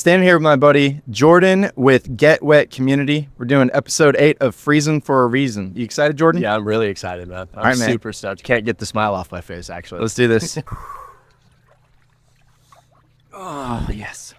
Standing here with my buddy Jordan with Get Wet Community. We're doing episode 8 of Freezin for a Reason. You excited, Jordan? Yeah, I'm really excited, man. I'm right, man. super stoked. Can't get the smile off my face, actually. Let's do this. Oh, yes.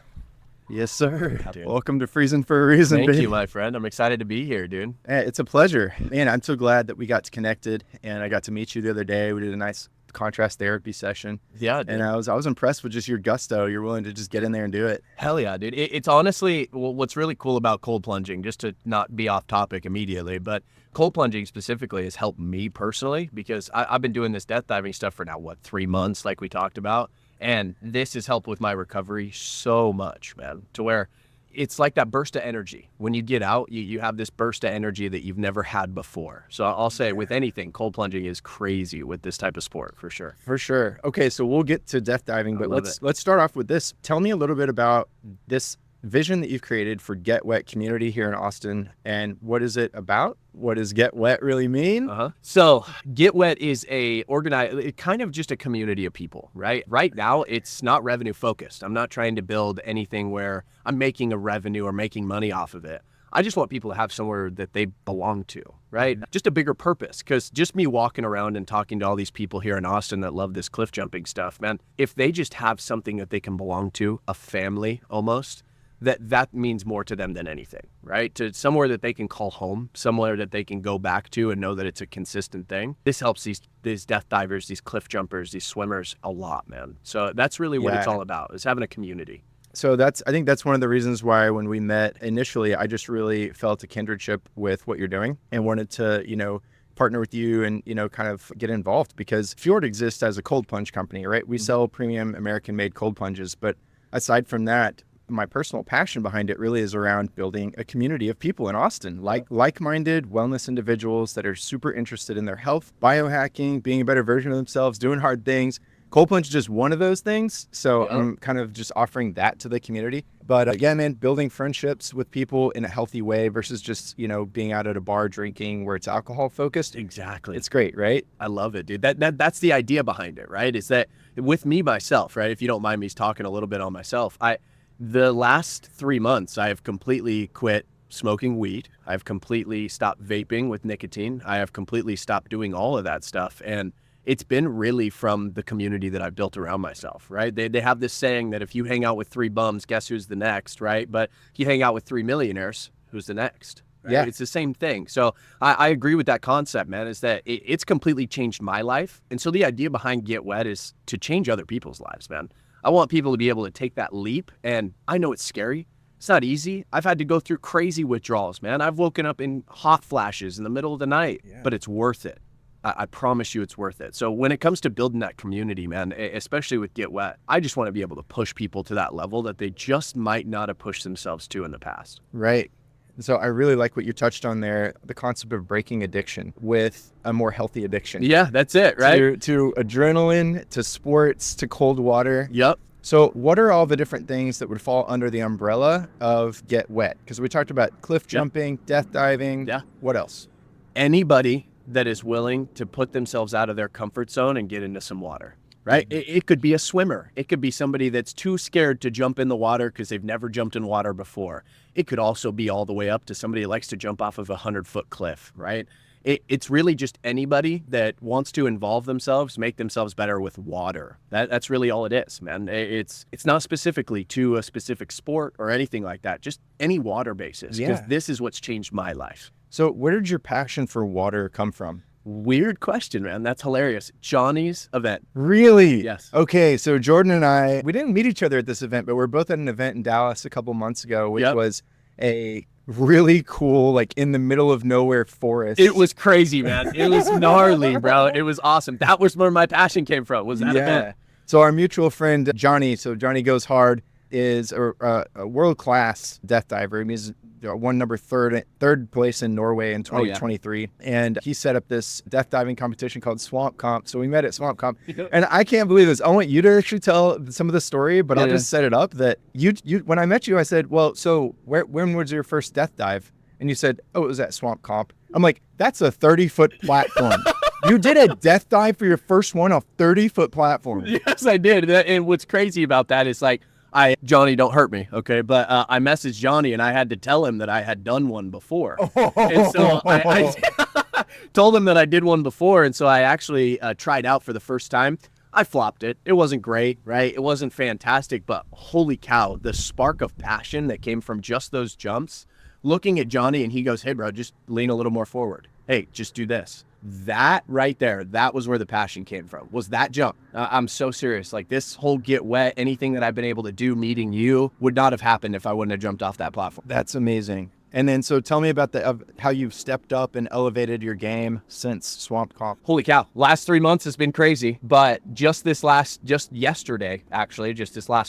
Yes, sir. Dude. Welcome to Freezin for a Reason. Thank baby. you, my friend. I'm excited to be here, dude. It's a pleasure. Man, I'm so glad that we got connected and I got to meet you the other day. We did a nice contrast therapy session. Yeah, dude. And I was impressed with just your gusto. You're willing to just get in there and do it. Hell yeah, dude. It's honestly, what's really cool about cold plunging, just to not be off topic immediately, but cold plunging specifically has helped me personally because I've been doing this death diving stuff for now, 3 months, like we talked about. And this has helped with my recovery so much, man, to where it's like that burst of energy. When you get out, you have this burst of energy that you've never had before. So I'll say with anything, cold plunging is crazy with this type of sport, for sure. For sure. Okay, so we'll get to death diving, but love let's start off with this. Tell me a little bit about this vision that you've created for Get Wet Community here in Austin, and what is it about? What does Get Wet really mean? So Get Wet is kind of just a community of people, right? Right now, it's not revenue focused. I'm not trying to build anything where I'm making a revenue or making money off of it. I just want people to have somewhere that they belong to, right? Just a bigger purpose, because just me walking around and talking to all these people here in Austin that love this cliff jumping stuff, man, if they just have something that they can belong to, a family almost, that means more to them than anything, right? To somewhere that they can call home, somewhere that they can go back to and know that it's a consistent thing. This helps these death divers, these cliff jumpers, these swimmers a lot, man. So that's really what it's all about, is having a community. So I think that's one of the reasons why when we met initially, I just really felt a kindredship with what you're doing and wanted to, partner with you and, kind of get involved, because Fjord exists as a cold plunge company, right? We sell premium American-made cold plunges, but aside from that, my personal passion behind it really is around building a community of people in Austin, like-minded wellness individuals that are super interested in their health, biohacking, being a better version of themselves, doing hard things. Cold plunge is just one of those things. So I'm kind of just offering that to the community. But again, man, building friendships with people in a healthy way versus just, being out at a bar drinking where it's alcohol focused. Exactly. It's great, right? I love it, dude. That's the idea behind it, right? Is that with me, myself, right? If you don't mind me talking a little bit on myself, the last 3 months, I have completely quit smoking weed. I've completely stopped vaping with nicotine. I have completely stopped doing all of that stuff. And it's been really from the community that I've built around myself, right? They have this saying that if you hang out with 3 bums, guess who's the next, right? But if you hang out with 3 millionaires, who's the next? Right? Yeah. It's the same thing. So I agree with that concept, man, is that it's completely changed my life. And so the idea behind Get Wet is to change other people's lives, man. I want people to be able to take that leap, and I know it's scary. It's not easy. I've had to go through crazy withdrawals, man. I've woken up in hot flashes in the middle of the night, but it's worth it. I promise you it's worth it. So when it comes to building that community, man, especially with Get Wet, I just want to be able to push people to that level that they just might not have pushed themselves to in the past. Right. So I really like what you touched on there, the concept of breaking addiction with a more healthy addiction. Yeah, that's it, right? To adrenaline, to sports, to cold water. Yep. So what are all the different things that would fall under the umbrella of Get Wet? Because we talked about cliff jumping, death diving. Yeah. What else? Anybody that is willing to put themselves out of their comfort zone and get into some water. Right? It could be a swimmer. It could be somebody that's too scared to jump in the water because they've never jumped in water before. It could also be all the way up to somebody who likes to jump off of a 100-foot cliff, right? It's really just anybody that wants to involve themselves, make themselves better with water. That's really all it is, man. It's not specifically to a specific sport or anything like that, just any water basis, because this is what's changed my life. So where did your passion for water come from? Weird question, man. That's hilarious. Johnny's event. Really? Yes. Okay, so Jordan and I, we didn't meet each other at this event, but we're both at an event in Dallas a couple months ago, which was a really cool, in the middle of nowhere forest. It was crazy, man. It was gnarly, bro. It was awesome. That was where my passion came from, was that event. So our mutual friend, Johnny, so Johnny Goes Hard, is a world-class death diver. He's won number third place in Norway in 2023. And he set up this death diving competition called Swamp Comp. So we met at Swamp Comp. And I can't believe this. I want you to actually tell some of the story, but I'll just set it up that you when I met you, I said, well, so when was your first death dive? And you said, oh, it was at Swamp Comp. I'm like, that's a 30-foot platform. You did a death dive for your first one off 30-foot platform. Yes, I did. And what's crazy about that is Johnny, don't hurt me, okay? But I messaged Johnny and I had to tell him that I had done one before. And so I told him that I did one before. And so I actually tried out for the first time. I flopped it. It wasn't great, right? It wasn't fantastic, but holy cow, the spark of passion that came from just those jumps, looking at Johnny and he goes, hey bro, just lean a little more forward. Hey, just do this. That right there, that was where the passion came from, was that jump. I'm so serious. Like this whole get wet, anything that I've been able to do meeting you would not have happened if I wouldn't have jumped off that platform. That's amazing. And then, so tell me about how you've stepped up and elevated your game since Swamp Comp. Holy cow. Last 3 months has been crazy, but just this last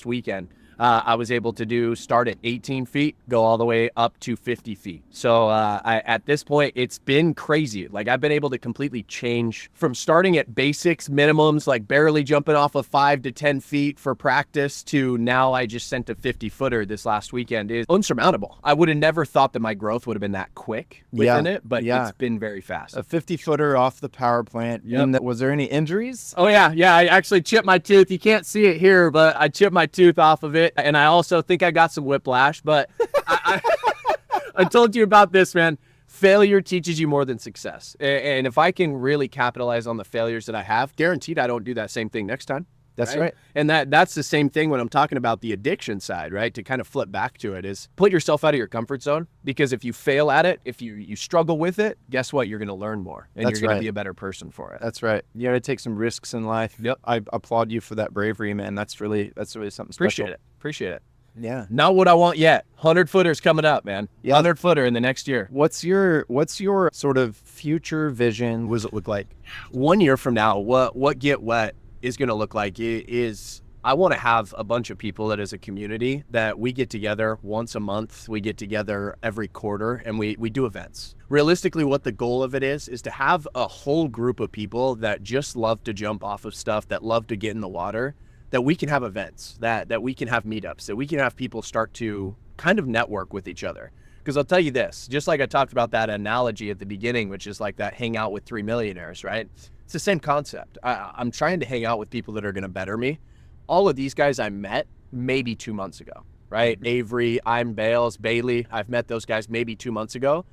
weekend, I was able to start at 18 feet, go all the way up to 50 feet. So at this point, it's been crazy. Like I've been able to completely change from starting at basics, minimums, like barely jumping off of 5 to 10 feet for practice to now I just sent a 50-footer this last weekend is unsurmountable. I would have never thought that my growth would have been that quick within it, but it's been very fast. A 50-footer off the power plant. Yep. And was there any injuries? Oh yeah. I actually chipped my tooth. You can't see it here, but I chipped my tooth off of it. And I also think I got some whiplash, but I told you about this, man. Failure teaches you more than success. And if I can really capitalize on the failures that I have, guaranteed I don't do that same thing next time. That's right. And that's the same thing when I'm talking about the addiction side, right? To kind of flip back to it is put yourself out of your comfort zone, because if you fail at it, if you struggle with it, guess what? You're going to learn more and you're going to be a better person for it. That's right. You got to take some risks in life. Yep. I applaud you for that bravery, man. That's really something special. Appreciate it. Yeah. Not what I want yet. 100-footer's coming up, man. Yeah. 100-footer in the next year. What's your sort of future vision? What does it look like? 1 year from now, what Get Wet is going to look like is I want to have a bunch of people that as a community that we get together once a month, we get together every quarter, and we do events. Realistically, what the goal of it is to have a whole group of people that just love to jump off of stuff, that love to get in the water, that we can have events, that we can have meetups, that we can have people start to kind of network with each other. Because I'll tell you this, just like I talked about that analogy at the beginning, which is like that hang out with 3 millionaires, right? It's the same concept. I'm trying to hang out with people that are going to better me. All of these guys I met maybe 2 months ago, right? Avery, I'm Bales, Bailey. I've met those guys maybe 2 months ago.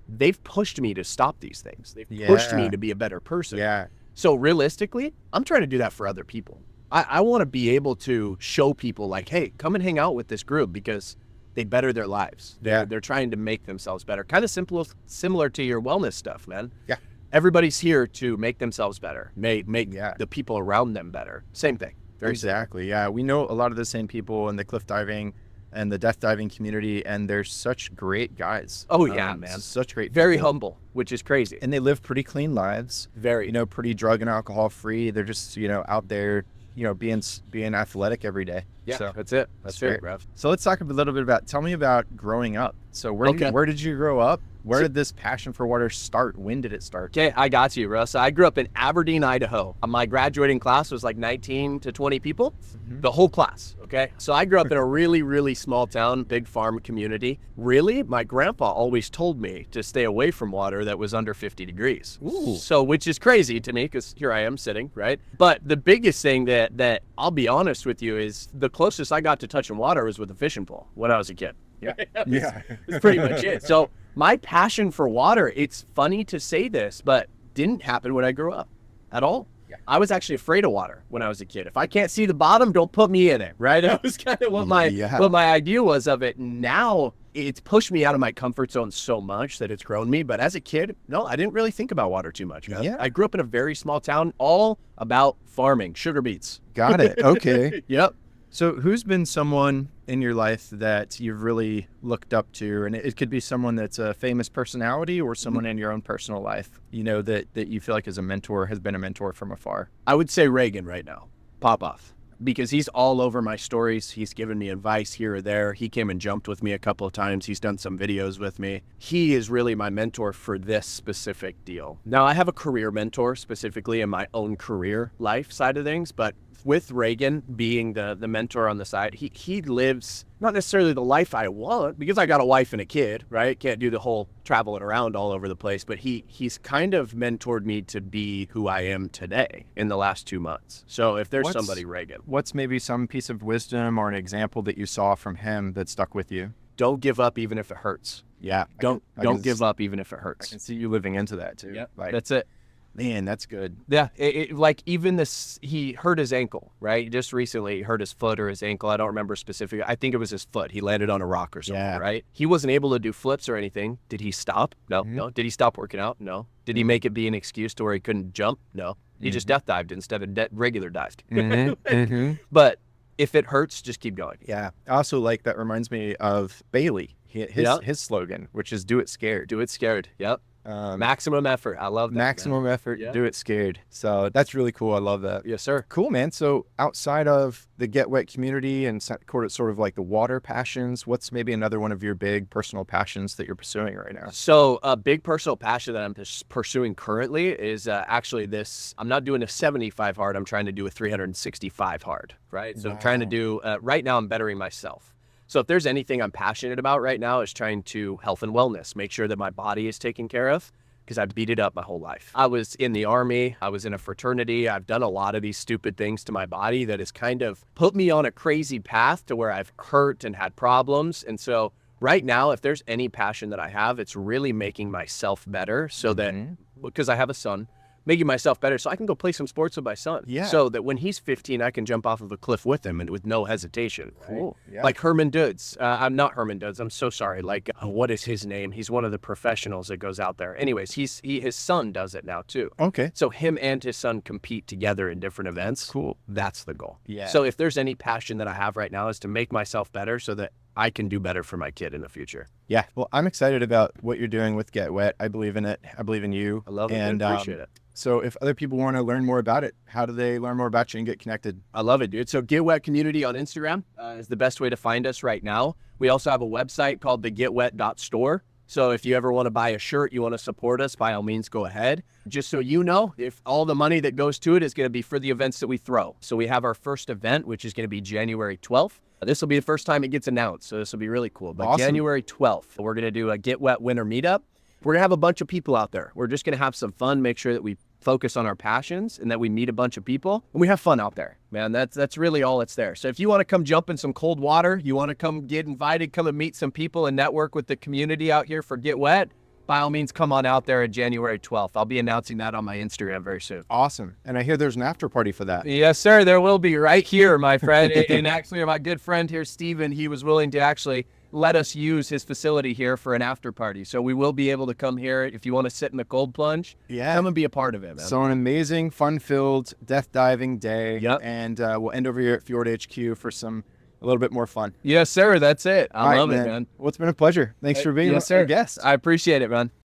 They've pushed me to stop these things. They've pushed me to be a better person. Yeah. So realistically, I'm trying to do that for other people. I want to be able to show people like, hey, come and hang out with this group because they better their lives. They're trying to make themselves better. Kind of similar to your wellness stuff, man. Yeah. Everybody's here to make themselves better, make the people around them better. Same thing. Exactly. Yeah. We know a lot of the same people in the cliff diving and the death diving community, and they're such great guys. Oh yeah, man. Such great Very people. humble, which is crazy. And they live pretty clean lives. Very. Pretty drug and alcohol free. They're just, out there, being athletic every day. Yeah, so that's it. That's great, it, bro. So let's talk a little bit tell me about growing up. So where did you grow up? Where did this passion for water start? When did it start? Okay, I got you, Russ. I grew up in Aberdeen, Idaho. My graduating class was like 19 to 20 people, the whole class, okay? So I grew up in a really, really small town, big farm community. Really, my grandpa always told me to stay away from water that was under 50 degrees. Ooh. So, which is crazy to me because here I am sitting, right? But the biggest thing that I'll be honest with you is the closest I got to touching water was with a fishing pole when I was a kid. Yeah. That's pretty much it. So my passion for water, it's funny to say this, but didn't happen when I grew up at all. Yeah. I was actually afraid of water when I was a kid. If I can't see the bottom, don't put me in it, right? That was kind of what my idea was of it. Now it's pushed me out of my comfort zone so much that it's grown me. But as a kid, no, I didn't really think about water too much, man. Yeah. I grew up in a very small town, all about farming, sugar beets. Got it. Okay. Yep. So who's been someone in your life that you've really looked up to? And it could be someone that's a famous personality or someone in your own personal life, that you feel like is a mentor, has been a mentor from afar. I would say Reagan right now, Popoff, because he's all over my stories. He's given me advice here or there. He came and jumped with me a couple of times. He's done some videos with me. He is really my mentor for this specific deal. Now, I have a career mentor specifically in my own career life side of things, but with Reagan being the mentor on the side, he lives not necessarily the life I want, because I got a wife and a kid, right? Can't do the whole traveling around all over the place, but he's kind of mentored me to be who I am today in the last 2 months. So if there's somebody, Reagan. What's maybe some piece of wisdom or an example that you saw from him that stuck with you? Don't give up even if it hurts. Yeah. Don't give up even if it hurts. I can see you living into that too. Yeah, Like, that's it. man, that's good. Yeah, like even this, he hurt his ankle, right? Just recently, he hurt his foot or his ankle. I don't remember specifically. I think it was his foot. He landed on a rock or something, Yeah. right? He wasn't able to do flips or anything. Did he stop? No, no. Did he stop working out? No. Did he make it be an excuse to where he couldn't jump? No. He just death dived instead of regular dived. But if it hurts, just keep going. Yeah. I also like that reminds me of Bailey. His slogan, which is "Do it scared." Do it scared. Yep. Maximum effort. I love that. Maximum effort. Yeah. Do it scared. So that's really cool. I love that. Yes, sir. Cool, man. So outside of the Get Wet community and sort of like the water passions, what's maybe another one of your big personal passions that you're pursuing right now? So a big personal passion that I'm pursuing currently is actually this. I'm not doing a 75 hard. I'm trying to do a 365 hard, right? So I'm trying to do, right now I'm bettering myself. So if there's anything I'm passionate about right now is trying to health and wellness, make sure that my body is taken care of, because I beat it up my whole life. I was in the Army. I was in a fraternity. I've done a lot of these stupid things to my body that has kind of put me on a crazy path to where I've hurt and had problems. And so right now, if there's any passion that I have, it's really making myself better so that, because I have a son, making myself better so I can go play some sports with my son. Yeah. So that when he's 15, I can jump off of a cliff with him and with no hesitation. Cool. Yeah. Like Herman Doods. I'm not Herman Doods. I'm so sorry. Like, what is his name? He's one of the professionals that goes out there. Anyways, his son does it now too. Okay. So him and his son compete together in different events. Cool. That's the goal. Yeah. So if there's any passion that I have right now is to make myself better so that I can do better for my kid in the future. Yeah. Well, I'm excited about what you're doing with Get Wet. I believe in it. I believe in you. I love it. And I appreciate it. So if other people want to learn more about it, how do they learn more about you and get connected? I love it, dude. So Get Wet Community on Instagram is the best way to find us right now. We also have a website called thegetwet.store. So if you ever want to buy a shirt, you want to support us, by all means, go ahead. Just so you know, if all the money that goes to it is going to be for the events that we throw. So we have our first event, which is going to be January 12th. This will be the first time it gets announced, so this will be really cool. But Awesome. January 12th, we're going to do a Get Wet Winter Meetup. We're going to have a bunch of people out there. We're just going to have some fun, make sure that we focus on our passions and that we meet a bunch of people and we have fun out there, man. That's really all it's there. So if you want to come jump in some cold water, you want to come get invited, come and meet some people and network with the community out here for Get Wet, by all means, come on out there on January 12th. I'll be announcing that on my Instagram very soon. Awesome. And I hear there's an after party for that. Yes, sir. There will be right here, my friend. And actually, my good friend here, Steven, he was willing to actually let us use his facility here for an after party. So we will be able to come here if you want to sit in the cold plunge. Yeah. Come and be a part of it, man. So an amazing, fun-filled death diving day. Yep. And we'll end over here at Fjord HQ for a little bit more fun. Yes, sir. That's it. I love it, man. Well, it's been a pleasure. Thanks for being yes, sir. our guest. I appreciate it, man.